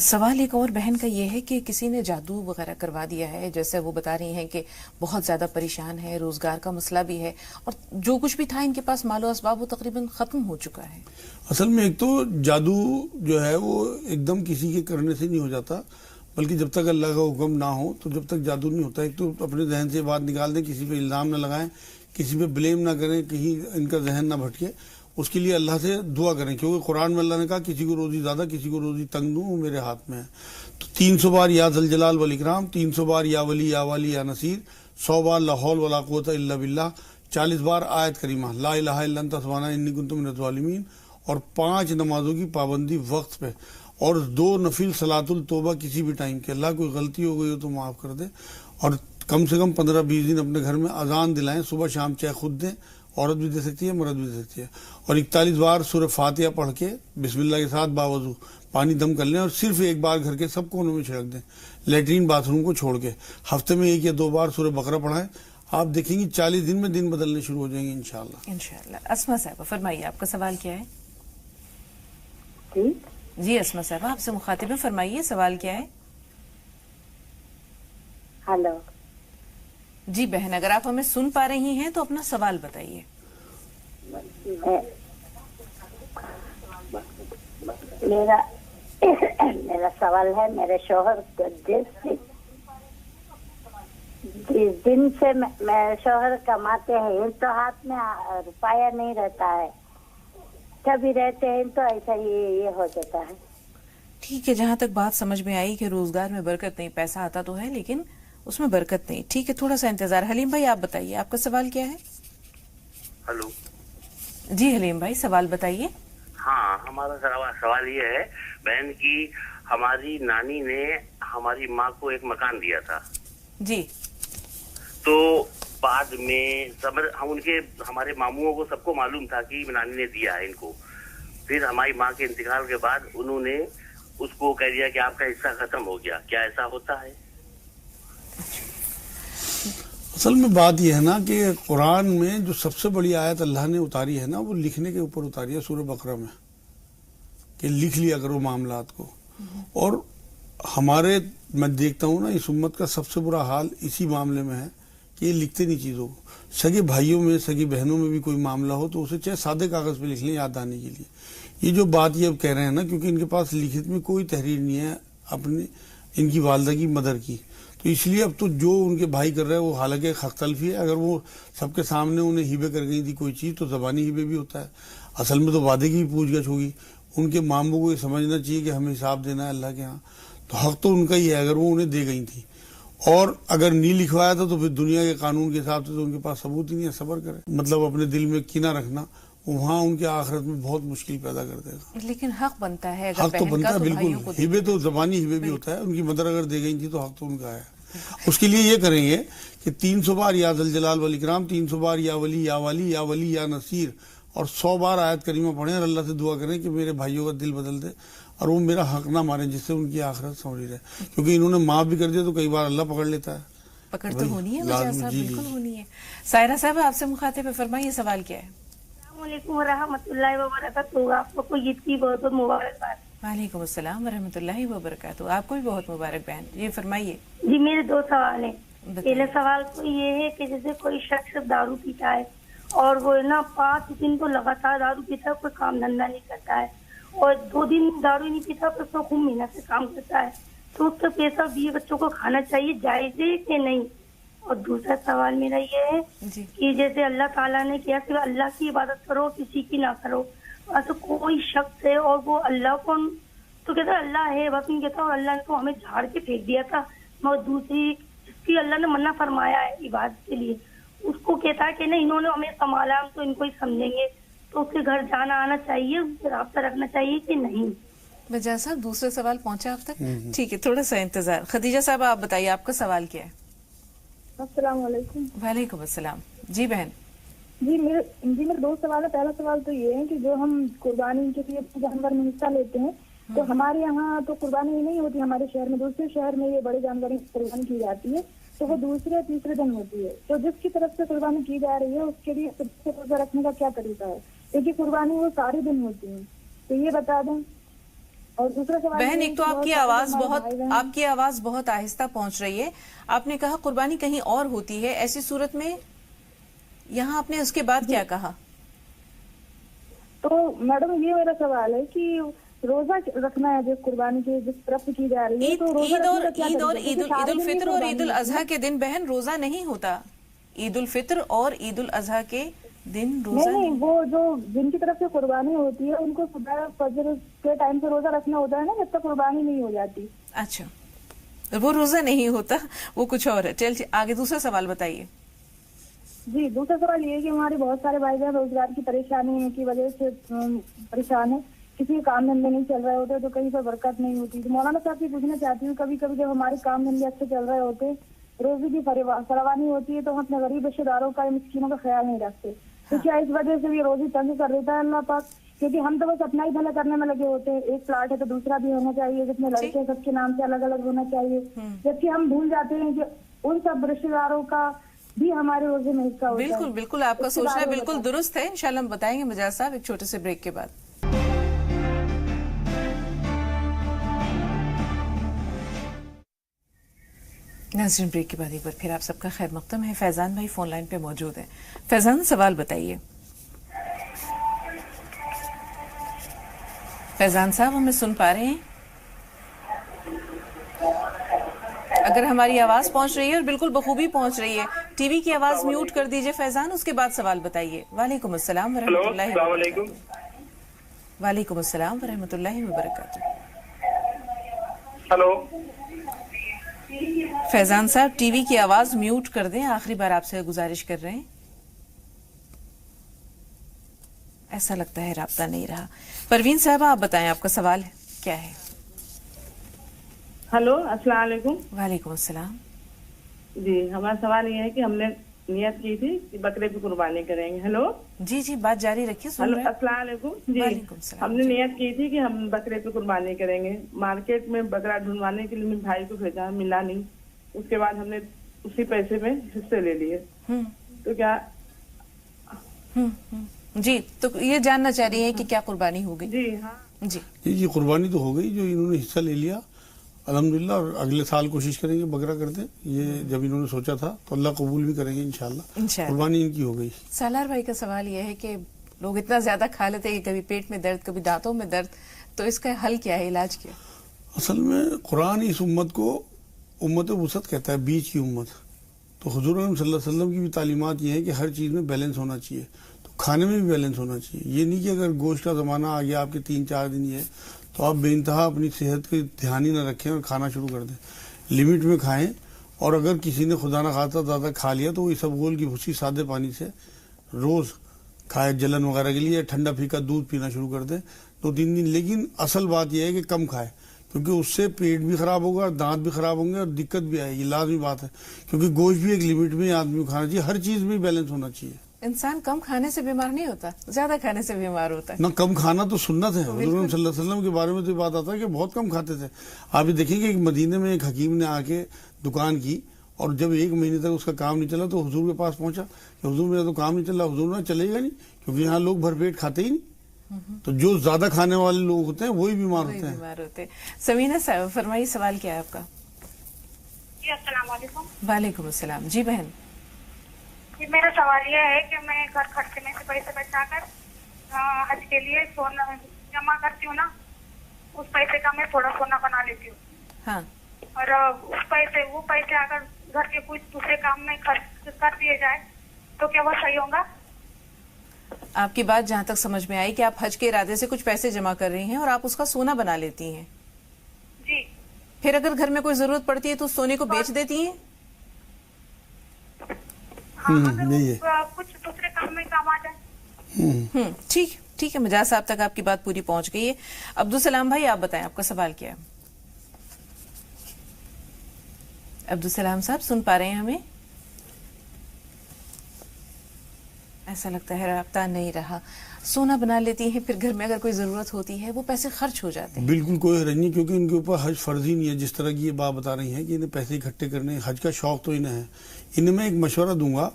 سوال ایک اور بہن کا یہ ہے کہ کسی نے جادو وغیرہ کروا دیا ہے، جیسے وہ بتا رہی ہیں کہ بہت زیادہ پریشان ہے، روزگار کا مسئلہ بھی ہے، اور جو کچھ بھی تھا ان کے پاس مال و اسباب وہ تقریباً ختم ہو چکا ہے. اصل میں ایک تو جادو جو ہے وہ ایک دم کسی کے کرنے سے نہیں ہو جاتا، بلکہ جب تک اللہ کا حکم نہ ہو تو جب تک جادو نہیں ہوتا. ایک تو اپنے ذہن سے بات نکال دیں، کسی پہ الزام نہ لگائیں، کسی پہ بلیم نہ کریں، کہیں ان کا ذہن نہ بھٹکے. اس کے لیے اللہ سے دعا کریں، کیونکہ قرآن میں اللہ نے کہا کسی کو روزی زیادہ کسی کو روزی تنگ دوں وہ میرے ہاتھ میں ہے. تو 300 بار یا ذل جلال والاکرام، 300 بار یا ولی یا والی یا نصیر، 100 بار لا حول ولا قوت الا باللہ، 40 بار آیت کریمہ لا الہ الا انت سبحانک انی کنت من الظالمین، اور 5 نمازوں کی پابندی وقت پہ، اور 2 نفل صلاۃ التوبہ کسی بھی ٹائم کے. اللہ کوئی غلطی ہو گئی ہو تو معاف کر دے. اور کم سے کم 15-20 دن اپنے گھر میں اذان دلائیں صبح شام، چاہے خود دیں، عورت بھی دے سکتی ہے، مرد بھی دے سکتی ہے. اور 41 بار سورہ فاتحہ پڑھ کے بسم اللہ کے ساتھ باوضو پانی دم کر لیں، اور صرف ایک بار گھر کے سب کونوں میں چھڑک دیں، لیٹرین باتھ روم کو چھوڑ کے. ہفتے میں 1 یا 2 بار سورہ بقرہ پڑھائیں. آپ دیکھیں گے 40 دن میں دن بدلنے شروع ہو جائیں گے انشاءاللہ. انشاءاللہ. اسما صاحبہ فرمائیے، آپ کا سوال کیا ہے؟ جی اسما صاحبہ آپ سے مخاطب ہیں، فرمائیے سوال کیا ہے؟ ہلو جی بہن، اگر آپ ہمیں سن پا رہی ہیں تو اپنا سوال بتائیے. میرا سوال ہے، میرے شوہر جس دن سے میرے شوہر کماتے ہیں تو ہاتھ میں روپیہ نہیں رہتا ہے، کبھی رہتے ہیں تو ایسا یہ ہو جاتا ہے. ٹھیک ہے، جہاں تک بات سمجھ میں آئی کہ روزگار میں برکت نہیں، پیسہ آتا تو ہے لیکن اس میں برکت نہیں. ٹھیک ہے، تھوڑا سا انتظار. حلیم بھائی آپ بتائیے، آپ کا سوال کیا ہے؟ ہلو جی حلیم بھائی سوال بتائیے. ہاں، ہمارا سوال یہ ہے بہن کی ہماری نانی نے ہماری ماں کو ایک مکان دیا تھا. جی. تو بعد میں ہمارے ماموں کو سب کو معلوم تھا کہ نانی نے دیا ہے ان کو. پھر ہماری ماں کے انتقال کے بعد انہوں نے اس کو کہہ دیا کہ آپ کا حصہ ختم ہو گیا. کیا ایسا ہوتا ہے؟ اصل میں بات یہ ہے نا کہ قرآن میں جو سب سے بڑی آیت اللہ نے اتاری ہے نا، وہ لکھنے کے اوپر اتاری ہے سورہ بقرہ میں، کہ لکھ لیا کرو معاملات کو. اور ہمارے میں دیکھتا ہوں نا اس امت کا سب سے برا حال اسی معاملے میں ہے کہ یہ لکھتے نہیں چیزوں کو. سگے بھائیوں میں سگی بہنوں میں بھی کوئی معاملہ ہو تو اسے چاہے سادے کاغذ پہ لکھ لیں یاد آنے کے لیے. یہ جو بات یہ اب کہہ رہے ہیں نا، کیونکہ ان کے پاس لکھت میں کوئی تحریر نہیں ہے اپنی ان کی والدہ کی مدر کی، تو اس لیے اب تو جو ان کے بھائی کر رہے ہیں وہ حالانکہ حق تلفی ہے. اگر وہ سب کے سامنے انہیں ہیبے کر گئی تھی کوئی چیز تو زبانی ہیبے بھی ہوتا ہے، اصل میں تو وعدے کی بھی پوچھ گچھ ہوگی. ان کے ماموں کو یہ سمجھنا چاہیے کہ ہمیں حساب دینا ہے اللہ کے ہاں، تو حق تو ان کا ہی ہے اگر وہ انہیں دے گئی تھی. اور اگر نہیں لکھوایا تھا تو پھر دنیا کے قانون کے حساب سے تو ان کے پاس ثبوت ہی نہیں ہے. صبر کرے، مطلب اپنے دل میں کینہ رکھنا وہاں ان کے آخرت میں بہت مشکل پیدا کر دے گا. لیکن حق بنتا ہے، اگر حق تو بہن بنتا کا ہے تو بالکل. بھائیوں کو ہیبے تو زبانی ہیبے بھی ہوتا ہے، ان کی مدر اگر دے گئی تھی تو حق تو ان کا ہے. اس کے لیے یہ کریں گے کہ 300 بار یا ذل جلال والاکرام، 300 بار یا ولی یا والی یا ولی یا نصیر، اور 100 بار آیت کریمہ پڑھیں اور اللہ سے دعا کریں کہ میرے بھائیوں کا دل بدل دے اور وہ میرا حق نہ ماریں، جس سے ان کی آخرت سنوری رہے. کیونکہ انہوں نے معاف بھی کر دیا تو کئی بار اللہ پکڑ لیتا ہے. پکڑ تو ہونی ہے مجاز صاحب، جی بالکل ہونی ہے. سائرہ صاحب آپ سے مخاطب ہے، فرمائیے سوال کیا ہے؟ السلام علیکم ورحمۃ اللہ وبرکاتہ. آپ کو عید کی بہت بہت مبارکباد. وعلیکم السلام ورحمۃ اللہ وبرکاتہ. آپ کو بھی بہت مبارک بہن. یہ فرمائیے. جی میرے 2 سوال ہیں. پہلا سوال تو یہ ہے کہ جیسے کوئی شخص دارو پیتا ہے اور وہ نا 5 دن تو لگاتار دارو پیتا ہے، کوئی کام دھندا نہیں کرتا ہے، اور 2 دن دارو نہیں پیتا پھر تو خوب محنت سے کام کرتا ہے، تو اس کا پیسہ 20 بچوں کو کھانا چاہیے، جائز ہے کہ نہیں؟ اور دوسرا سوال میرا یہ ہے کہ جیسے اللہ تعالیٰ نے کیا کہ اللہ کی عبادت کرو کسی کی نہ کرو، ایسا کوئی شخص ہے اور وہ اللہ کو تو کہتا ہے اللہ ہے بس نہیں کہتا، اور اللہ نے تو ہمیں جھاڑ کے پھینک دیا تھا، اور دوسری جس کی اللہ نے منع فرمایا ہے عبادت کے لیے اس کو کہتا ہے کہ نہیں انہوں نے ہمیں سنبھالا ہم تو ان کو ہی سمجھیں گے، تو اس کے گھر جانا آنا چاہیے، اس سے رابطہ رکھنا چاہیے کہ نہیں؟ مجاز صاحب دوسرا سوال پہنچا آپ تک؟ ٹھیک ہے، تھوڑا سا انتظار. خدیجہ صاحب آپ بتائیے آپ کا سوال کیا ہے؟ السلام علیکم. وعلیکم السلام. جی بہن. جی میرے 2 سوال ہے. پہلا سوال تو یہ ہے کہ جو ہم قربانی کے لیے جانور میں حصہ لیتے ہیں تو ہمارے یہاں تو قربانی نہیں ہوتی، ہمارے شہر میں دوسرے شہر میں یہ بڑے جانوروں کی قربانی کی جاتی ہے تو وہ دوسرے تیسرے دن ہوتی ہے، تو جس کی طرف سے قربانی کی جا رہی ہے اس کے لیے روزہ رکھنے کا کیا طریقہ ہے؟ کیونکہ قربانی وہ سارے دن ہوتی ہے، تو یہ بتا دیں. اور دوسرا سوال بہن، یہ ایک تو ہے آپ کہ کی بہت آواز سارے بہت ہمارے بھائی بہن- آپ کی آواز بہت آہستہ پہنچ رہی ہے. آپ نے کہا قربانی کہیں اور ہوتی ہے، ایسی صورت میں یہاں آپ نے اس کے بعد کیا کہا؟ تو میڈم یہ میرا سوال ہے کہ روزہ رکھنا ہے جس قربانی کی جس طرف سے کی جا رہی ہے تو روزہ رکھنے کا کیا طریقہ ہے؟ عید کیونکہ سارے دن نہیں الفطر اور قربانی عید ہوتی الاضحیٰ ہے۔ کے دن بہن روزہ نہیں ہوتا. عید الفطر اور عید الاضحیٰ کے دن روزہ نہیں، وہ جو جن کی طرف سے قربانی ہوتی ہے ان کو صبح فجر کے ٹائم سے روزہ رکھنا ہوتا ہے نا، جب تک قربانی نہیں ہو جاتی. اچھا، وہ روزہ نہیں ہوتا، وہ کچھ اور ہے. چل آگے دوسرا سوال بتائیے. جی، دوسرا سوال یہ ہے کہ ہمارے بہت سارے بھائی بہن روزگار کی پریشانی کی وجہ سے پریشان ہے، کسی کام دھندے نہیں چل رہے ہوتے تو کہیں پر برکت نہیں ہوتی. تو مولانا صاحب سے پوچھنا چاہتی ہوں، کبھی کبھی جب ہمارے کام دھندے اچھے چل رہے ہوتے، روزی کی فراوانی ہوتی ہے تو ہم اپنے غریب رشتے داروں کا مسکینوں کا خیال نہیں رکھتے. تو کیا اس وجہ سے بھی روزی تنگ کر دیتا ہے اللہ پاک؟ کیونکہ ہم تو بس اپنا ہی بھلا کرنے میں لگے ہوتے ہیں. ایک پلاٹ ہے تو دوسرا بھی ہونا چاہیے، جتنے لڑکے سب کے نام سے الگ الگ ہونا چاہیے، جبکہ ہم بھول جاتے ہیں کہ ان سب رشتے داروں کا بھی ہمارے روزے میں حصہ ہوتا ہے. بالکل بالکل، آپ کا اس کے سوچنا بارے میں بالکل بتائیں. درست ہے. انشاءاللہ ہم بتائیں گے مجاز صاحب ایک چھوٹے سے بریک کے بعد. ناظرین، بریک کے بعد ایک بار پھر آپ سب کا خیر مقدم ہے. فیضان بھائی فون لائن پہ موجود ہیں. فیضان، سوال بتائیے. فیضان صاحب ہمیں سن پا رہے ہیں؟ اگر ہماری آواز پہنچ رہی ہے اور بالکل بخوبی پہنچ رہی ہے، ٹی وی کی آواز میوٹ کر دیجئے فیضان، اس کے بعد سوال بتائیے. وعلیکم السلام ورحمۃ اللہ وبرکاتہ. وعلیکم السلام ورحمۃ اللہ وبرکاتہ. ہلو فیضان صاحب ٹی وی کی آواز میوٹ کر دیں، آخری بار آپ سے گزارش کر رہے ہیں. ایسا لگتا ہے رابطہ نہیں رہا. پروین صاحب آپ بتائیں، آپ کا سوال کیا ہے؟ ہلو، السلام علیکم. وعلیکم السلام. جی، ہمارا سوال یہ ہے کہ ہم نے نیت کی تھی کہ بکرے کی قربانی کریں گے. ہلو جی جی، بات جاری رکھیے. سن ہلو، رہے ہیں. السلام علیکم. جی، وعلیکم السلام. ہم نے نیت کی تھی کہ ہم بکرے کی قربانی کریں گے. مارکیٹ میں بکرا ڈھونڈوانے کے لیے میرے بھائی کو بھیجا، ملا نہیں. اس کے بعد ہم نے اسی پیسے میں حصے لے لیے. تو کیا جی، تو یہ جاننا چاہ رہی ہیں کہ کیا قربانی ہو گئی؟ جی ہاں جی جی، قربانی تو ہو گئی جو انہوں نے حصہ لے لیا الحمدللہ، اور اگلے سال کوشش کریں گے بکرا کرتے. یہ جب انہوں نے سوچا تھا تو اللہ قبول بھی کریں گے انشاءاللہ. قربانی ان کی ہو گئی. سالار بھائی کا سوال یہ ہے کہ لوگ اتنا زیادہ کھا لیتے ہیں کہ کبھی پیٹ میں درد، کبھی دانتوں میں درد، تو اس کا حل کیا ہے، علاج کیا؟ اصل میں قرآن اس امت کو امت وسط کہتا ہے، بیچ کی امت. تو حضور صلی اللہ علیہ وسلم کی بھی تعلیمات یہ ہے کہ ہر چیز میں بیلنس ہونا چاہیے. تو کھانے میں بھی بیلنس ہونا چاہیے. یہ نہیں کہ اگر گوشت کا زمانہ آ گیا آپ کے 3-4 دن یہ تو آپ بے انتہا اپنی صحت کے دھیان ہی نہ رکھیں اور کھانا شروع کر دیں. لمٹ میں کھائیں، اور اگر کسی نے خدا نہ خواستہ زیادہ کھا لیا تو وہ اسبغول کی بھوسی سادے پانی سے روز کھائے جلن وغیرہ کے لیے. ٹھنڈا پھیکا دودھ پینا شروع کر دیں 2-3 دن. لیکن اصل بات یہ ہے کہ کم کھائے، کیونکہ اس سے پیٹ بھی خراب ہوگا اور دانت بھی خراب ہوں گے اور دقت بھی آئے گی. لازمی بات ہے، کیونکہ گوشت بھی ایک لمٹ میں آدمی کو کھانا چاہیے. ہر چیز میں بیلنس ہونا چاہیے. انسان کم کھانے سے بیمار نہیں ہوتا، زیادہ کھانے سے بیمار ہوتا ہے. نہ کم کھانا تو سنت ہے. حضور صلی اللہ علیہ وسلم کے بارے میں تو یہ بات آتا ہے کہ بہت کم کھاتے تھے. آپ یہ دیکھیں کہ ایک مدینے میں ایک حکیم نے آ کے دکان کی، اور جب 1 مہینے تک اس کا کام نہیں چلا تو حضور کے پاس پہنچا کہ حضور میرا تو کام نہیں چل رہا. حضور نے چلے گا نہیں، کیونکہ یہاں لوگ بھر پیٹ کھاتے ہی نہیں. تو جو زیادہ کھانے والے لوگ ہوتے ہیں وہی بیمار ہوتے ہیں. سمینہ صاحب فرمائیے، سوال کیا ہے آپ کا؟ جی السلام علیکم. وعلیکم السلام. جی بہن، جی میرا سوال یہ ہے کہ میں گھر خرچ میں سے پیسے بچا کر حج کے لیے سونا جمع کرتی ہوں نا، اس پیسے کا میں تھوڑا سونا بنا لیتی ہوں. ہاں. اور وہ پیسے اگر گھر کے کچھ دوسرے کام میں خرچ کر دیے جائے تو کیا وہ صحیح ہوگا؟ آپ کی بات جہاں تک سمجھ میں آئی کہ آپ حج کے ارادے سے کچھ پیسے جمع کر رہی ہیں اور آپ اس کا سونا بنا لیتی ہیں. جی. پھر اگر گھر میں کوئی ضرورت پڑتی ہے تو سونے کو بیچ دیتی ہیں؟ کچھ دوسرے کام میں کام آ جائے. ٹھیک ہے، مجاز صاحب تک آپ کی بات پوری پہنچ گئی ہے. عبدالسلام بھائی آپ بتائیں، آپ کا سوال کیا ہے؟ عبدالسلام صاحب سن پا رہے ہیں ہمیں؟ ایسا لگتا ہے رابطہ نہیں رہا. سونا بنا لیتی ہیں، پھر گھر میں اگر کوئی ضرورت ہوتی ہے وہ پیسے خرچ ہو جاتے ہیں. بالکل کوئی حرج نہیں، کیونکہ ان کے اوپر حج فرض ہی نہیں ہے. جس طرح کی یہ بات بتا رہی ہیں کہ انہیں پیسے اکٹھے کرنے، حج کا شوق تو انہیں ہے. انہیں میں ایک مشورہ دوں گا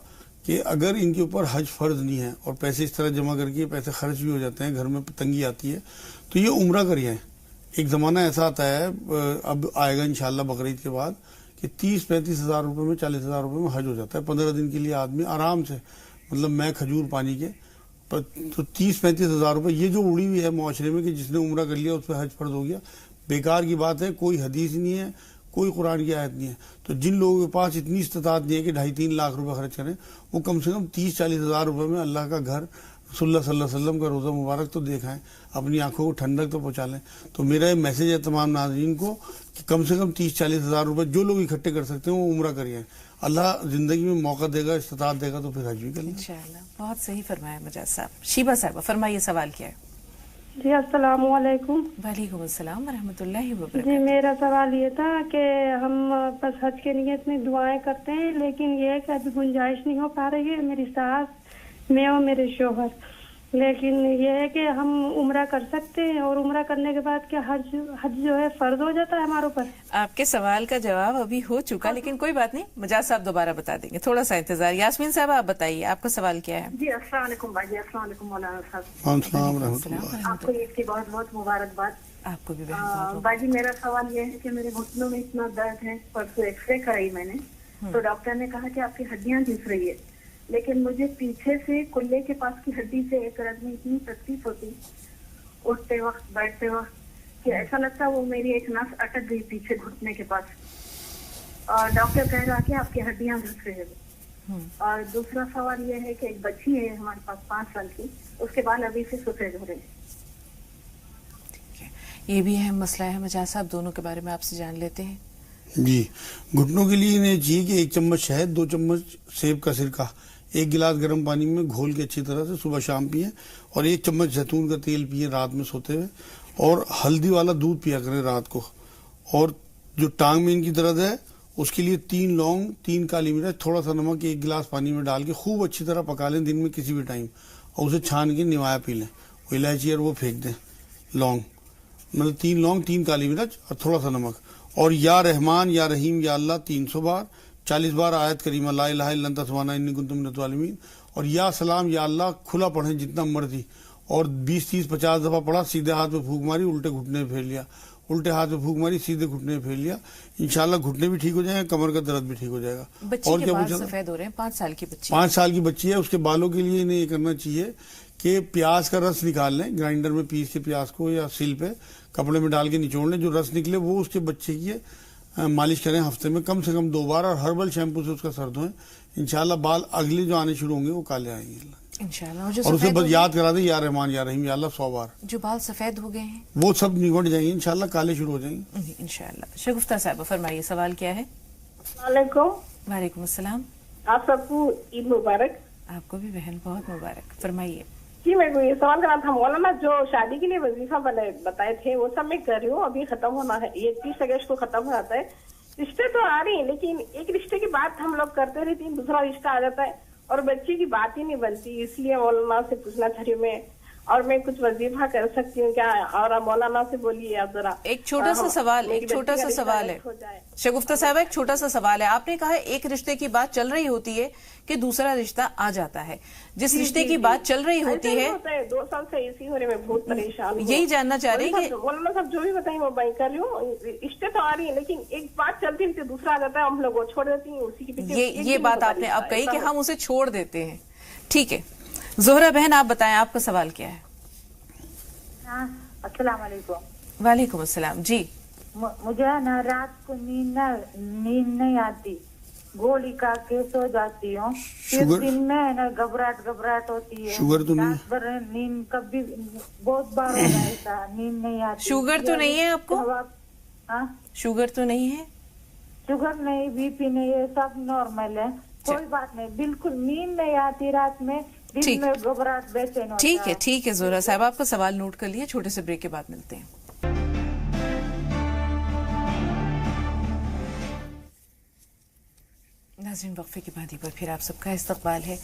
کہ اگر ان کے اوپر حج فرض نہیں ہے اور پیسے اس طرح جمع کر کے پیسے خرچ بھی ہو جاتے ہیں، گھر میں تنگی آتی ہے، تو یہ عمرہ کر آئیں. ایک زمانہ ایسا آتا ہے اب آئے گا انشاءاللہ بقرعید کے بعد کہ 30-35 ہزار روپے میں 40 ہزار روپے میں حج ہو جاتا ہے 15 دن کے لیے آدمی آرام سے, مطلب میں کھجور پانی کے. تو 30-35 ہزار روپے یہ جو اڑی ہوئی ہے معاشرے میں کہ جس نے عمرہ کر لیا اس پہ حج فرض ہو گیا, بیکار کی بات ہے. کوئی حدیث نہیں ہے, کوئی قرآن کی آیت نہیں ہے. تو جن لوگوں کے پاس اتنی استطاعت نہیں ہے کہ 2.5-3 لاکھ روپے خرچ کریں, وہ کم سے کم 30-40 ہزار روپے میں اللہ کا گھر, رسول اللہ صلی اللہ علیہ وسلم کا روزہ مبارک تو دیکھائیں, اپنی آنکھوں کو ٹھنڈک تو پہنچا لیں. تو میرا یہ میسج ہے تمام ناظرین کو کہ کم سے کم 30-40 ہزار روپے جو لوگ اکٹھے کر سکتے ہیں وہ عمرہ کریے. اللہ زندگی میں موقع دے گا, استطاعت دے گا تو پھر حج بھی کر لیں انشاءاللہ. بہت صحیح فرمایا مجاز صاحب. شیبہ صاحبہ فرمائیے سوال کیا ہے؟ جی السلام علیکم. وعلیکم السلام ورحمۃ اللہ وبرکاتہ. جی میرا سوال یہ تھا کہ ہم بس حج کے نیت میں دعائیں کرتے ہیں, لیکن یہ ہے کہ ابھی گنجائش نہیں ہو پا رہی ہے, میری ساس, میں اور میرے شوہر. لیکن یہ ہے کہ ہم عمرہ کر سکتے ہیں, اور عمرہ کرنے کے بعد کیا حج جو ہے فرض ہو جاتا ہے ہمارے اوپر؟ آپ کے سوال کا جواب ابھی ہو چکا, لیکن کوئی بات نہیں, مجاز صاحب دوبارہ بتا دیں گے, تھوڑا سا انتظار. یاسمین صاحب آپ بتائیے آپ کا سوال کیا ہے؟ جی السلام علیکم بھائی. السلام علیکم مولانا صاحب. السلام رحمۃ اللہ. آپ کو عید کی بہت بہت مبارکباد. آپ کو بھی بہن. بھائی جی میرا سوال یہ ہے کہ میرے گھٹنوں میں اتنا درد ہے, پرسوں ایکس رے کرائی میں نے, تو ڈاکٹر نے کہا کہ آپ کی ہڈیاں گھس رہی ہے, لیکن مجھے پیچھے سے کلے کے پاس کی ہڈی سے ایک رگ میں اتنی تکلیف ہوتی اٹھتے وقت بیٹھتے وقت کہ ایسا لگتا وہ میری ایک نس اٹک گئی پیچھے گھٹنے کے پاس, اور ڈاکٹر کہہ رہا کہ آپ کی ہڈیاں گھس رہی ہے. اور دوسرا سوال یہ ہے کہ ایک بچی ہے ہمارے پاس 5 سال کی, اس کے بال ابھی سے سفید ہو رہے ہیں. یہ بھی اہم مسئلہ ہے مجاز صاحب, دونوں کے بارے میں آپ سے جان لیتے ہیں. جی گھٹنوں کے لیے انہیں چاہیے کہ 1 چمچ شہد, 2 چمچ سیب کا سرکہ 1 گلاس گرم پانی میں گھول کے اچھی طرح سے صبح شام پئیں, اور 1 چمچ زیتون کا تیل پئیں رات میں سوتے ہوئے, اور ہلدی والا دودھ پیا کریں رات کو. اور جو ٹانگ میں ان کی درد ہے اس کے لیے 3 لونگ, 3 کالی مرچ, تھوڑا سا نمک 1 گلاس پانی میں ڈال کے خوب اچھی طرح پکا لیں دن میں کسی بھی ٹائم, اور اسے چھان کے نوایا پی لیں. وہ الائچی اور وہ پھینک دیں, لونگ مطلب 3 لونگ, 3 کالی مرچ اور تھوڑا سا نمک. اور یا رحمان یا رحیم یا اللہ 300 بار, 40 بار آیت کریمہ لا الہ الا انت سبحانک انی کنت من الظالمین, اور یا سلام یا اللہ کھلا پڑھیں جتنا مرضی, اور 20-30-50 دفعہ پڑھا, سیدھے ہاتھ پہ پھونک ماری, الٹے گھٹنے پھیر لیا, الٹے ہاتھ پہ پھونک ماری, سیدھے گھٹنے پھیر لیا. انشاءاللہ گھٹنے بھی ٹھیک ہو جائیں گے, کمر کا درد بھی ٹھیک ہو جائے گا. بچی کے بال سفید ہو رہے ہیں, 5 سال کی بچی, 5 سال کی بچی ہے, اس کے بالوں کے لیے انہیں یہ کرنا چاہیے کہ پیاز کا رس نکال لیں, گرائنڈر میں پیس کے پیاز کو یا سیل پہ کپڑے میں ڈال کے نچوڑ لیں, جو رس نکلے وہ اس کے بچے کی مالش کریں ہفتے میں کم سے کم 2 بار, اور ہربل شیمپو سے اس کا سر دھوئیں. انشاءاللہ بال اگلے جو آنے شروع ہوں گے وہ کالے آئیں گے انشاءاللہ. اور اسے بس یاد کرا دیں یا رحمان یا رحیم یا اللہ 100 بار. جو بال سفید ہو گئے ہیں وہ سب نگوٹ جائیں گے انشاءاللہ, کالے شروع ہو جائیں گے انشاءاللہ. شگفتہ صاحب فرمائیے سوال کیا ہے؟ السلام علیکم. وعلیکم السلام. آپ سب کو عید مبارک. آپ کو بھی بہن بہت مبارک. فرمائیے. جی میں کو یہ سوال کرنا تھا مولانا, جو شادی کے لیے وظیفہ بتائے تھے وہ سب میں کر رہی ہوں, ابھی ختم ہونا ہے, یہ 30 اگست کو ختم ہو جاتا ہے. رشتے تو آ رہی ہیں لیکن ایک رشتے کی بات ہم لوگ کرتے رہتے ہیں, دوسرا رشتہ آ جاتا ہے اور بچے کی بات ہی نہیں بنتی. اس لیے مولانا سے پوچھنا چاہ رہی ہوں میں, اور میں کچھ وظیفہ کر سکتی ہوں کیا؟ اور مولانا سے بولیے آپ ذرا. ایک چھوٹا سا سوال, ایک چھوٹا سا سوال ہے شگفتہ صاحبہ, ایک چھوٹا سا سوال ہے. آپ نے کہا ایک رشتے کی بات چل رہی ہوتی ہے کہ دوسرا رشتہ آ جاتا ہے. جس رشتے کی بات چل رہی ہوتی ہے 2 سال سے اسی ہو رہے, میں بہت پریشان ہوں. یہی جاننا چاہ رہی کہ مولانا صاحب جو بھی بتائیں وہ میں کر رہی ہوں. رشتے تو آ رہی ہیں لیکن ایک بات چلتی ہے دوسرا آ جاتا ہے, ہم لوگ وہ چھوڑ دیتی ہیں اسی کے پیچھے. یہ بات آپ نے اب کہی کہ ہم اسے چھوڑ دیتے ہیں. ٹھیک ہے زہرہ بہن آپ بتائیں آپ کا سوال کیا ہے؟ السلام علیکم. وعلیکم السلام. جی مجھے نا رات کو نیند نہیں آتی, گولی کا کے سو جاتی ہوں, پھر دن میں نا گھبراہٹ ہوتی ہے. شوگر تو نہیں ہے؟ نیند کبھی بہت بار ہو رہا تھا, نیند نہیں آتی. شوگر تو نہیں ہے آپ کو؟ ہاں شوگر تو نہیں ہے؟ شوگر نہیں, بی پی نہیں, یہ سب نارمل ہے, کوئی بات نہیں. بالکل نیند نہیں آتی رات میں, دن میں گھبراہٹ بےچین ہوتا ہے. ٹھیک ہے ٹھیک ہے زہرہ صاحب, آپ کا سوال نوٹ کر لیے. چھوٹے سے بریک کے بعد ملتے ہیں. ناظرین وقفے کے بعد ایک بار پھر آپ سب کا استقبال ہے.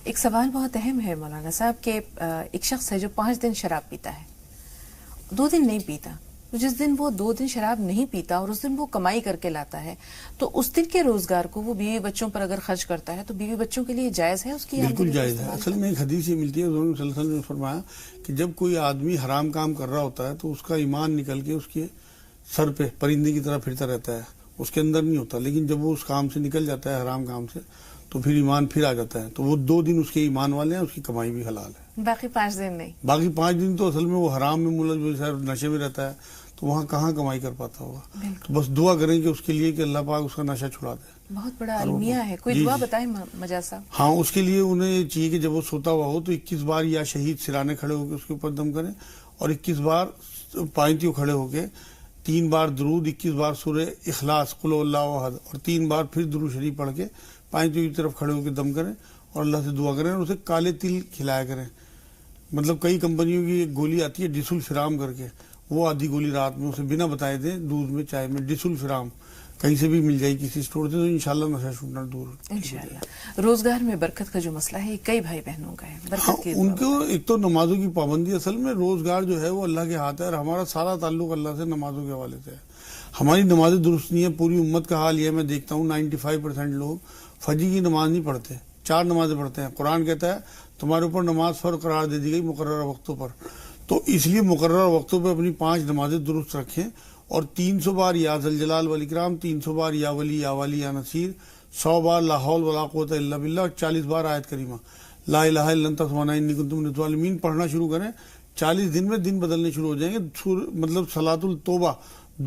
ایک سوال بہت اہم ہے مولانا صاحب کہ ایک شخص ہے جو 5 دن شراب پیتا ہے, 2 دن نہیں پیتا, جس دن وہ 2 دن شراب نہیں پیتا اور اس دن وہ کمائی کر کے لاتا ہے تو اس دن کے روزگار کو وہ بیوی بچوں پر اگر خرچ کرتا ہے تو بیوی بچوں کے لیے جائز ہے اس کی؟ بالکل جائز ہے. اصل میں ایک حدیث یہ ملتی ہے، حضور صلی اللہ علیہ وسلم نے فرمایا کہ جب کوئی آدمی حرام کام کر رہا ہوتا ہے تو اس کا ایمان نکل کے اس کے سر پہ پرندے کی طرح پھرتا رہتا ہے، اس کے اندر نہیں ہوتا. لیکن جب وہ اس کام سے نکل جاتا ہے حرام کام سے تو پھر ایمان پھر آ جاتا ہے. تو وہ 2 دن اس کے ایمان والے ہیں، اس کی کمائی بھی حلال ہے. باقی 5 دن نہیں. باقی 5 دن تو اصل میں وہ حرام میں ملوث نشے میں رہتا ہے تو وہاں کہاں کمائی کر پاتا ہوگا. تو بس دعا کریں کہ اس کے لیے کہ اللہ پاک اس کا نشہ چھڑا دے. بہت بڑا المیہ ہے. کوئی دعا بتائیں مجاز صاحب. ہاں، اس کے لیے انہیں یہ چاہیے کہ جب وہ سوتا ہوا ہو تو 21 بار یا شہید سرانے کھڑے ہو کے اس کے اوپر دم کریں، اور 21 بار پائنتیوں کھڑے ہو کے 3 بار درود، 21 بار سورہ اخلاص قل اللہ احد، اور 3 بار پھر درود شریف پڑھ کے پائنتیوں کی طرف کھڑے ہو کے دم کریں اور اللہ سے دعا کریں، اور اسے کالے تل کھلایا کریں. مطلب کئی کمپنیوں کی ایک گولی آتی ہے ڈسل فرام کر کے، وہ آدھی گولی رات میں اسے بنا بتائے دیں دودھ میں چائے میں، ڈسل فرام کہیں سے بھی مل جائے کسی اسٹور سے، تو انشاءاللہ نشہ چھوٹنا دور. انشاءاللہ. روزگار میں برکت کا جو مسئلہ ہے کئی بھائی بہنوں کا ہے. برکت کی ان کو ایک تو نمازوں کی پابندی، اصل میں روزگار جو ہے وہ اللہ کے ہاتھ ہے، اور ہمارا سارا تعلق اللہ سے نمازوں کے حوالے سے ہے. ہماری نمازیں درست نہیں ہے. پوری امت کا حال یہ ہے، میں دیکھتا ہوں 95% لوگ فجر کی نماز نہیں پڑھتے، 4 نمازیں پڑھتے ہیں. قرآن کہتا ہے تمہارے اوپر نماز فرض قرار دے دی گئی مقررہ وقتوں پر، تو اس لیے مقررہ وقتوں پہ اپنی 5 نمازیں درست رکھیں، اور 300 بار یا ذوالجلال والاکرام، 300 بار یا ولی یا والی یا نصیر، 100 بار لا حول ولا قوت الا باللہ، اور 40 بار آیت کریمہ لا الہ الا انت سبحانک انی کنت من الظالمین پڑھنا شروع کریں. 40 دن میں دن بدلنے شروع ہو جائیں گے. مطلب صلاۃ التوبہ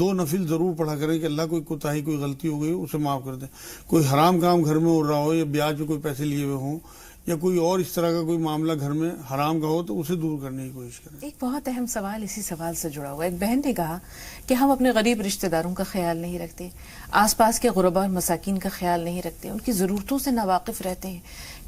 2 نفل ضرور پڑھا کریں کہ اللہ کوئی کوتاہی کوئی غلطی ہو گئی اسے معاف کر دیں. کوئی حرام کام گھر میں ہو رہا ہو، یا بیاج پہ کوئی پیسے لیے ہوئے ہوں، یا کوئی اور اس طرح کا کوئی معاملہ گھر میں حرام کا ہو تو اسے دور کرنے کی کوشش کریں. ایک بہت اہم سوال اسی سوال سے جڑا ہوا. ایک بہن نے کہا کہ ہم اپنے غریب رشتہ داروں کا خیال نہیں رکھتے، آس پاس کے غرباء اور مساکین کا خیال نہیں رکھتے، ان کی ضرورتوں سے ناواقف رہتے ہیں.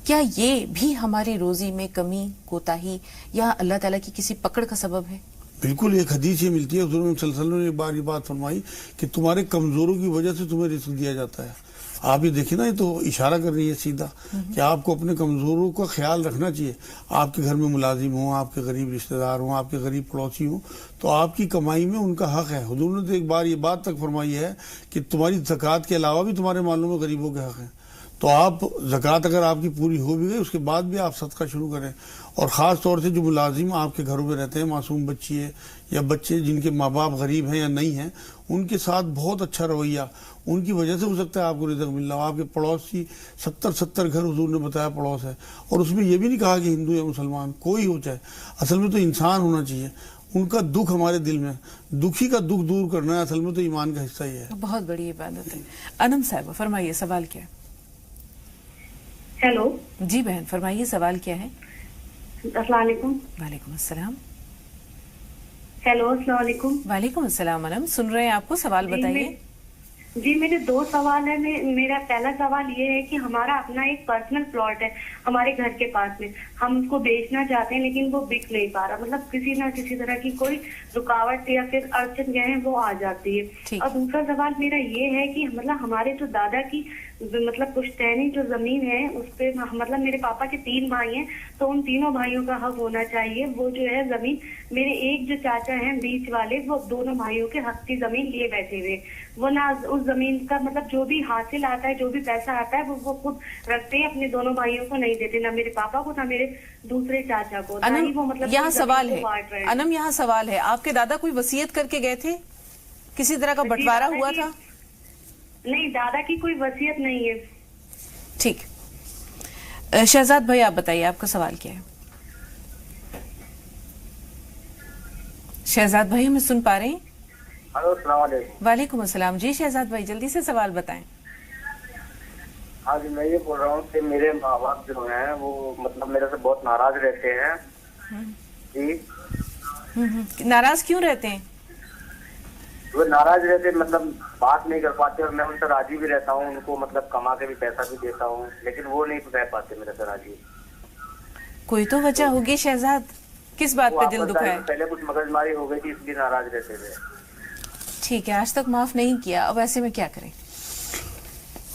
کیا یہ بھی ہماری روزی میں کمی، کوتاہی یا اللہ تعالیٰ کی کسی پکڑ کا سبب ہے؟ بالکل. ایک حدیث یہ ملتی ہے، حضور صلی اللہ علیہ وسلم نے ایک بار یہ بات فرمائی کہ تمہارے کمزوروں کی وجہ سے تمہیں رزق دیا جاتا ہے. آپ یہ دیکھیں نا، یہ تو اشارہ کر رہی ہے سیدھا کہ آپ کو اپنے کمزوروں کا خیال رکھنا چاہیے. آپ کے گھر میں ملازم ہوں، آپ کے غریب رشتہ دار ہوں، آپ کے غریب پڑوسی ہوں، تو آپ کی کمائی میں ان کا حق ہے. حضور نے تو ایک بار یہ بات تک فرمائی ہے کہ تمہاری زکوٰۃ کے علاوہ بھی تمہارے مالوں میں غریبوں کے حق ہیں. تو آپ زکوٰۃ اگر آپ کی پوری ہو بھی گئی اس کے بعد بھی آپ صدقہ شروع کریں. اور خاص طور سے جو ملازم آپ کے گھروں میں رہتے ہیں، معصوم بچی ہے یا بچے جن کے ماں باپ غریب ہیں یا نہیں ہیں، ان کے ساتھ بہت اچھا رویہ، ان کی وجہ سے ہو سکتا ہے آپ کو رزق مل رہا ہو. آپ کے پڑوسی 70 گھر حضور نے بتایا پڑوس ہے، اور اس میں یہ بھی نہیں کہا کہ ہندو یا مسلمان کوئی ہو چاہے، اصل میں تو انسان ہونا چاہیے. ان کا دکھ ہمارے دل میں، دکھی کا دکھ دور کرنا ہے، اصل میں تو ایمان کا حصہ ہی ہے. بہت بڑی عبادت ہے. انم صاحبہ فرمائیے سوال کیا ہے؟ ہیلو جی بہن فرمائیے سوال کیا ہے؟ السلام علیکم. وعلیکم السلام. ہیلو السلام علیکم. وعلیکم السلام. انم سن رہے ہیں آپ کو، سوال بتائیے. جی میرے 2 سوال ہیں. میرا پہلا سوال یہ ہے کہ ہمارا اپنا ایک پرسنل پلاٹ ہے ہمارے گھر کے پاس میں، ہم اس کو بیچنا چاہتے ہیں لیکن وہ بک نہیں پا رہا، مطلب کسی نہ کسی طرح کی کوئی رکاوٹ یا پھر اڑچن جو ہے وہ آ جاتی ہے. اور دوسرا سوال میرا یہ ہے کہ مطلب ہمارے جو دادا کی مطلب پشتینی جو زمین ہے اس پہ مطلب میرے پاپا کے 3 بھائی ہیں، تو ان تینوں بھائیوں کا حق ہونا چاہیے. وہ جو ہے زمین میرے ایک جو چاچا ہیں بیچ والے، وہ دونوں بھائیوں کے حق کی زمین لیے بیٹھے ہوئے. وہ نہ اس زمین کا مطلب جو بھی حاصل آتا ہے، جو بھی پیسہ آتا ہے وہ خود رکھتے ہیں، اپنے دونوں بھائیوں کو نہیں دیتے، نہ میرے پاپا کو نہ میرے دوسرے چاچا کو. مطلب یہاں سوال ہے انم، یہاں سوال ہے، آپ کے دادا کوئی وصیت کر کے گئے تھے؟ کسی طرح کا بٹوارا ہوا تھا؟ نہیں، دادا کی کوئی وصیت نہیں ہے. ٹھیک. شہزاد بھائی آپ بتائیے آپ کا سوال کیا ہے؟ شہزاد بھائی ہمیں سن پا رہے ہیں؟ ہلو السلام علیکم. وعلیکم السلام. جی شہزاد بھائی جلدی سے سوال بتائیں. ہاں جی، میں یہ بول رہا ہوں کہ میرے ماں باپ جو ہیں وہ مطلب میرے سے بہت ناراض رہتے ہیں. جی ناراض کیوں رہتے ہیں؟ وہ ناراض رہتے مطلب بات نہیں کر پاتے، اور میں ان سے راضی بھی رہتا ہوں، ان کو مطلب کما کے بھی پیسہ بھی دیتا ہوں، لیکن وہ نہیں رہ پاتے میرے سے راضی. کوئی تو وجہ ہوگی شہزاد، کس بات پہ دل دکھا ہے؟ پہلے کچھ مغز ماری ہو گئی تھی اس لیے ناراض رہتے تھے. ٹھیک ہے، آج تک معاف نہیں کیا، اب ایسے میں کیا کریں؟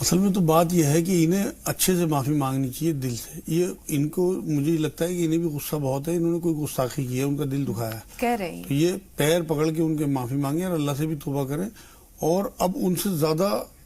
اصل میں تو بات یہ ہے کہ انہیں اچھے سے معافی مانگنی چاہیے دل سے. یہ ان کو مجھے لگتا ہے کہ انہیں بھی غصہ بہت ہے, انہوں نے کوئی گستاخی کی ہے, ان کا دل دکھایا ہے, کہہ رہے ہیں تو یہ پیر پکڑ کے ان کے معافی مانگیں اور اللہ سے بھی توبہ کریں, اور اب ان سے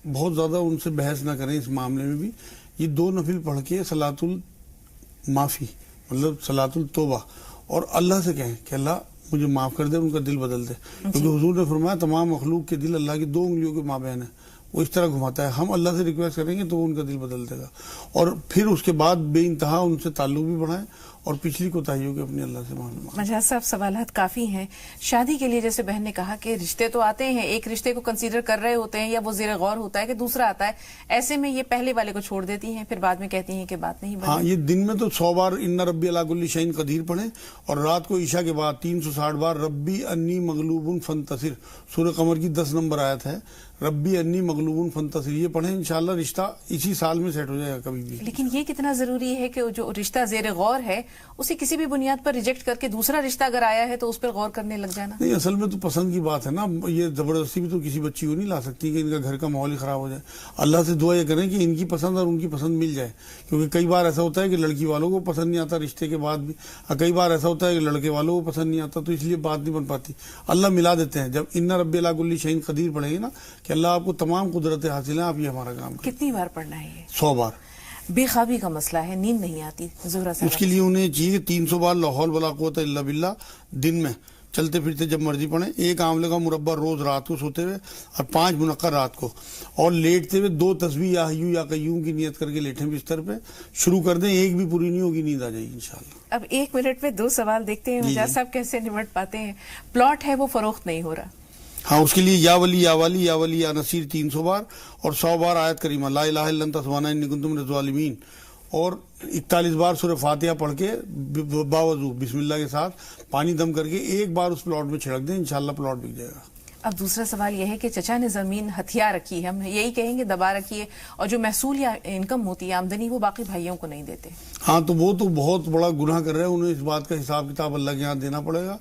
بہت زیادہ ان سے بحث نہ کریں اس معاملے میں بھی. یہ 2 نفل پڑھ کے صلاۃ المعافی مطلب صلاۃ التوبہ اور اللہ سے کہیں کہ اللہ مجھے معاف کر دے, ان کا دل بدل دے, کیونکہ حضور نے فرمایا تمام مخلوق کے دل اللہ کی 2 انگلیوں کے مابین ہے, وہ اس طرح گھماتا ہے. ہم اللہ سے ریکویسٹ کریں گے تو ان کا دل بدل دے گا, اور پھر اس کے بعد بے انتہا ان سے تعلق بھی بڑھائیں اور پچھلی کوتاہیوں کے اپنے اللہ سے معافی مانگیں. مجاز صاحب سوالات کافی ہیں. شادی کے لیے جیسے بہن نے کہا کہ رشتے تو آتے ہیں, ایک رشتے کو کنسیڈر کر رہے ہوتے ہیں یا وہ زیر غور ہوتا ہے کہ دوسرا آتا ہے, ایسے میں یہ پہلے والے کو چھوڑ دیتی ہیں, پھر بعد میں کہتی ہیں کہ بات نہیں بنی. ہاں, یہ دن میں تو 100 بار ان ربی علی کل شیء قدیر پڑھیں, اور رات کو عشاء کے بعد 360 بار ربی انی مغلوب فانتصر, سورہ قمر کی 10 نمبر آیت ہے, ربی انی مغلوب فانتصر, یہ پڑھیں, انشاءاللہ رشتہ اسی سال میں سیٹ ہو جائے گا کبھی بھی. لیکن یہ کتنا ضروری ہے کہ جو رشتہ زیر غور ہے اسے کسی بھی بنیاد پر ریجیکٹ کر کے دوسرا رشتہ اگر آیا ہے تو اس پر غور کرنے لگ جانا. نہیں, اصل میں تو پسند کی بات ہے نا, یہ زبردستی بھی تو کسی بچی کو نہیں لا سکتی کہ ان کا گھر کا ماحول ہی خراب ہو جائے. اللہ سے دعا یہ کریں کہ ان کی پسند اور ان کی پسند مل جائے, کیونکہ کئی بار ایسا ہوتا ہے کہ لڑکی والوں کو پسند نہیں آتا رشتے کے بعد بھی, اور کئی بار ایسا ہوتا ہے کہ لڑکے والوں کو پسند نہیں آتا, تو اس لیے بات نہیں بن پاتی. اللہ ملا دیتے ہیں. جب ان ربی علی کل شیء قدیر پڑھیں گے نا کہ اللہ آپ کو تمام قدرتیں حاصل ہیں, آپ یہ ہمارا کام کریں. کتنی بار پڑھنا ہے یہ؟ 100 بار. بے خوابی کا مسئلہ ہے, نیند نہیں آتی, زہرا صاحب اس کے لیے انہیں چاہیے 300 بار لا حول ولا قوت الا باللہ دن میں چلتے پھرتے جب مرضی پڑھیں, 1 آملے کا مربع روز رات کو سوتے ہوئے, اور 5 منقر رات کو, اور لیٹتے ہوئے 2 تسبیح یا حیو یا قیوم کی نیت کر کے لیٹیں بستر پہ, شروع کر دیں, ایک بھی پوری نہیں ہوگی, نیند آ جائے گی انشاءاللہ. اب 1 منٹ میں 2 سوال دیکھتے ہیں مجاز صاحب کیسے نمٹ پاتے ہیں. پلاٹ ہے وہ فروخت نہیں ہو رہا, ہاں, اس کے لیے یا ولی یا ولی یا ولی یا نصیر 300 بار اور 100 بار آیت کریمہ لا الہ الا انت سبحانک انی کنت من الظالمین, اور 41 بار سورہ فاتحہ پڑھ کے باوضو بسم اللہ کے ساتھ پانی دم کر کے 1 بار اس پلاٹ میں چھڑک دیں, انشاءاللہ پلاٹ بک جائے گا. اب دوسرا سوال یہ ہے کہ چچا نے زمین ہتھیار رکھی ہے, ہم یہی کہیں گے دبا رکھی ہے, اور جو محصول یا انکم ہوتی ہے آمدنی وہ باقی بھائیوں کو نہیں دیتے. ہاں, تو وہ تو بہت بڑا گناہ کر رہے ہیں, انہیں اس بات کا حساب کتاب اللہ کے یہاں دینا پڑے گا.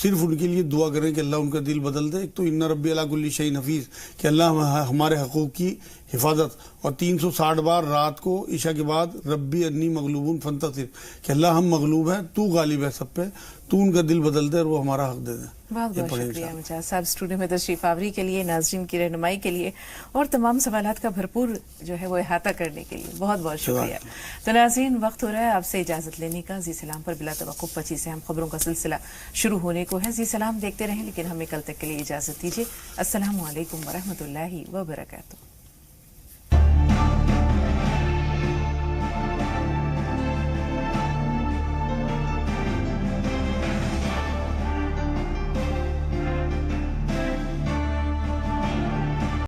صرف ان کے لیے دعا کریں کہ اللہ ان کا دل بدل دے. ایک تو ان ربی علی کل شیء حفیظ, کہ اللہ ہمارے حقوق کی حفاظت, اور 360 بار رات کو عشاء کے بعد ربی انی مغلوب فانتصر, کہ اللہ ہم مغلوب ہیں, تو غالب ہے سب پہ, تو ان کا دل بدل دے اور وہ ہمارا حق دے دیں. بہت بہت شکریہ مجاز صاحب اسٹوڈیو میں تشریف آوری کے لیے, ناظرین کی رہنمائی کے لیے, اور تمام سوالات کا بھرپور جو ہے وہ احاطہ کرنے کے لیے بہت بہت شکریہ. تو ناظرین, وقت ہو رہا ہے آپ سے اجازت لینے کا. زی سلام پر بلا توقف 25 سے ہم خبروں کا سلسلہ شروع ہونے کو ہے. زی سلام دیکھتے رہیں, لیکن ہمیں کل تک کے لیے اجازت دیجیے. السلام علیکم ورحمۃ اللہ وبرکاتہ.